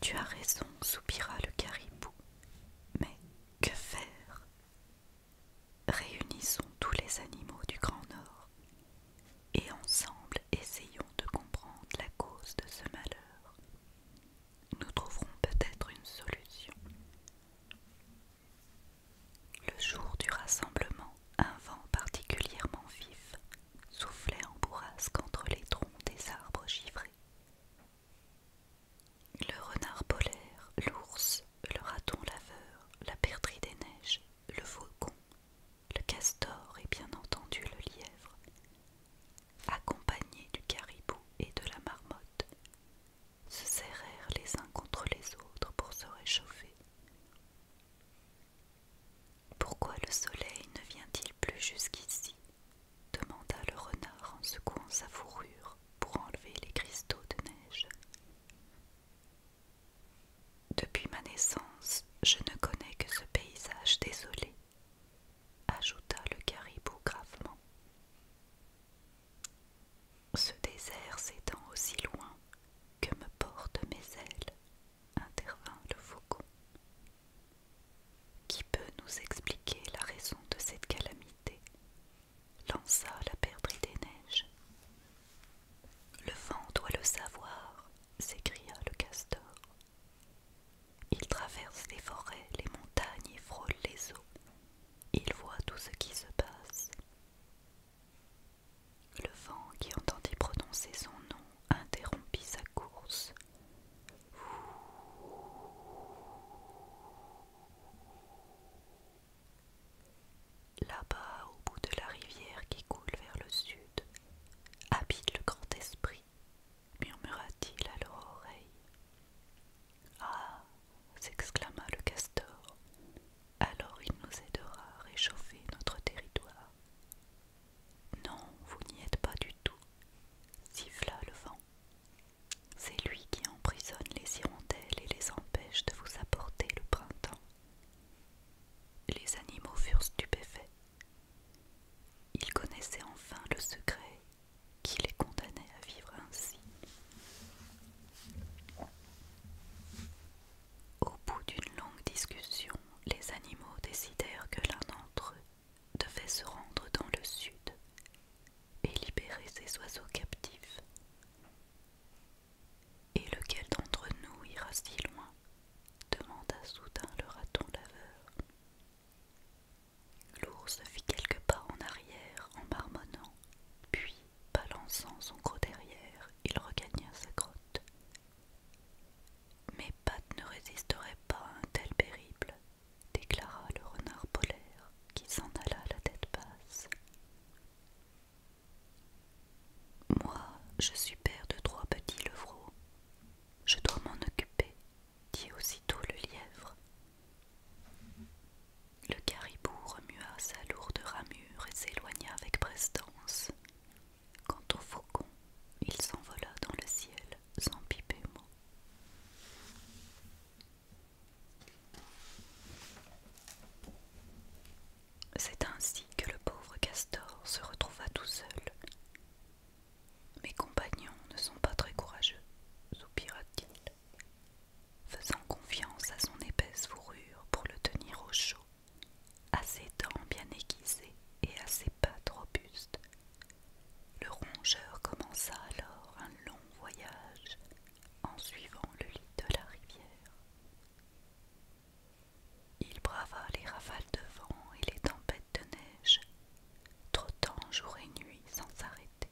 Tu as raison, soupira le caribou. Mais que faire? Réunissons tous les animaux du Grand Nord et ensemble essayons de comprendre la cause de ce malheur. Nous trouverons peut-être une solution. Le jour du rassemblement, un vent particulièrement vif soufflait en bourrasque entre les troncs des arbres givrés. Le renard polaire, l'ours, le raton laveur, la perdrix des neiges, le faucon, le castor et bien entendu le lièvre, accompagnés du caribou et de la marmotte, se serrèrent les uns contre les autres pour se réchauffer. Pourquoi le soleil ne vient-il plus jusqu'ici? Demanda le renard en secouant sa fourrure pour enlever les cristaux de neige. Depuis ma naissance, je ne connais que ce paysage désolé, ajouta le caribou gravement. Ce désert s'étend aussi loin que me portent mes ailes, intervint le faucon. Qui peut nous expliquer la raison de cette calamité? Lança la perdrix des neiges. Le vent doit le savoir, s'écria le castor. Il traverse les forêts, les montagnes et frôle les eaux. Il voit tout ce qui se passe. Le vent, qui entendit prononcer son nom, interrompit sa course. Là-bas, au bout de la rivière qui coule vers le sud, habite le grand esprit, murmura-t-il à leur oreille. Ah, s'exclama le castor, alors il nous aidera à réchauffer notre territoire. Non, vous n'y êtes pas du tout, siffla le vent. C'est lui qui emprisonne les hirondelles et les empêche de vous apporter le printemps. Les animaux furent stupéfaits. Ils connaissaient enfin le secret qui les condamnait à vivre ainsi. Au bout d'une longue discussion, les animaux décidèrent que l'un d'entre eux devait se rendre dans le sud et libérer ces oiseaux captifs. Et lequel d'entre nous ira si loin? Demanda soudain le raton laveur. L'ours fit quelques pas en arrière en marmonnant, puis, balançant son gros derrière, il regagna sa grotte. Mes pattes ne résisteraient pas à un tel périple, déclara le renard polaire, qui s'en alla la tête basse. Moi, je suis père de 3 petits levreaux. Je dois m'en occuper, dit aussitôt le lièvre. Le caribou remua sa lourde ramure et s'éloigna avec prestance. Quant au faucon, il s'envola dans le ciel sans piper mot. C'est ainsi que le pauvre castor se retrouva tout seul. Mes compagnons ne sont pas très courageux, soupira-t-il, faisant confiance à son épaisse fourrure pour le tenir au chaud, à ses dents bien aiguisées et à ses pattes robustes. Le rongeur commença alors un long voyage en suivant le lit de la rivière. Il brava les rafales de vent et les tempêtes de neige, trottant jour et nuit sans s'arrêter.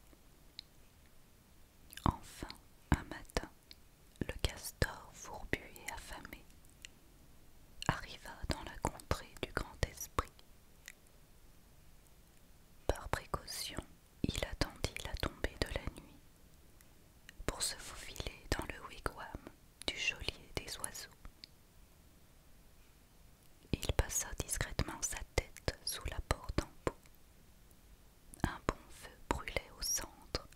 Enfin, un matin, le castor fourbu et affamé arriva dans la contrée du grand esprit. Par précaution, il attendit la tombée de la nuit pour se faufiler dans le wigwam du geôlier des oiseaux. Il passa discrètement sa tête sous la porte en bout. Un bon feu brûlait au centre,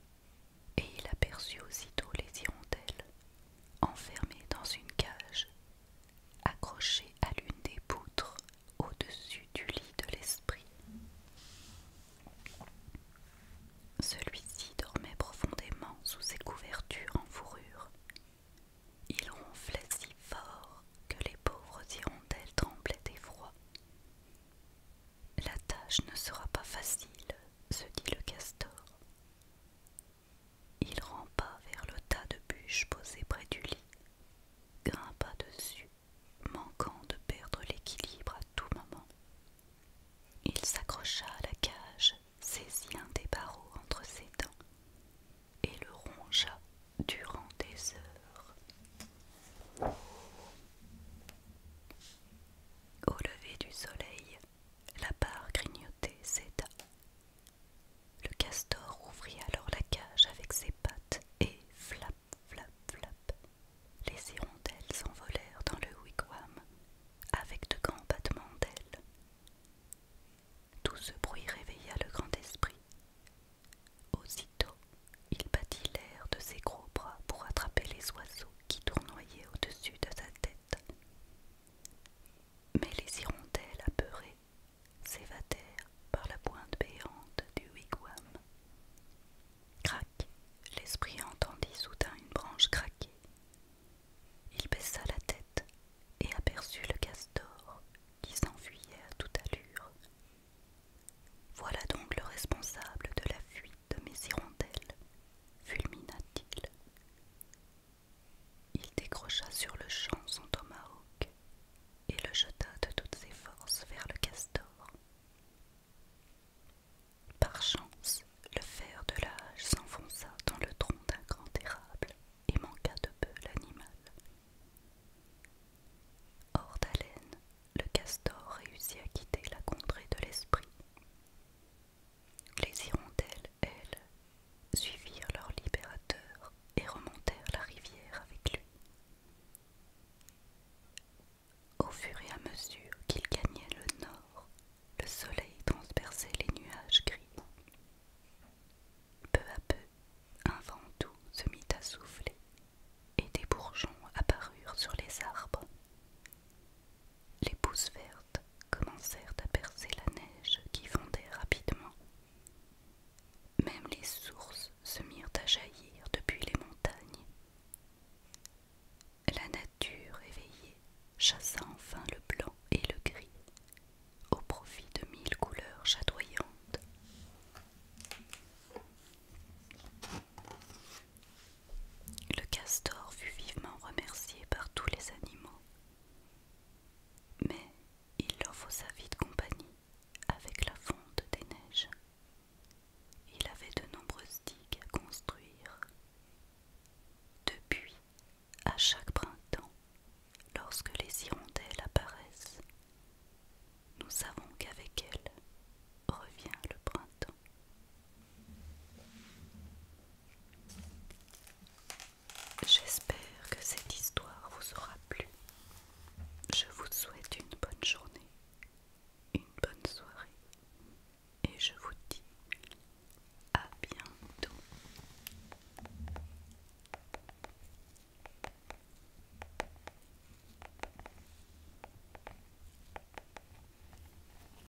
et il aperçut aussitôt les hirondelles, enfermées dans une cage, accrochées à l'une des poutres au-dessus du lit de l'esprit. Celui-ci dormait profondément sous ses couvertures en fourrure. Il ronflait si Il décrocha sur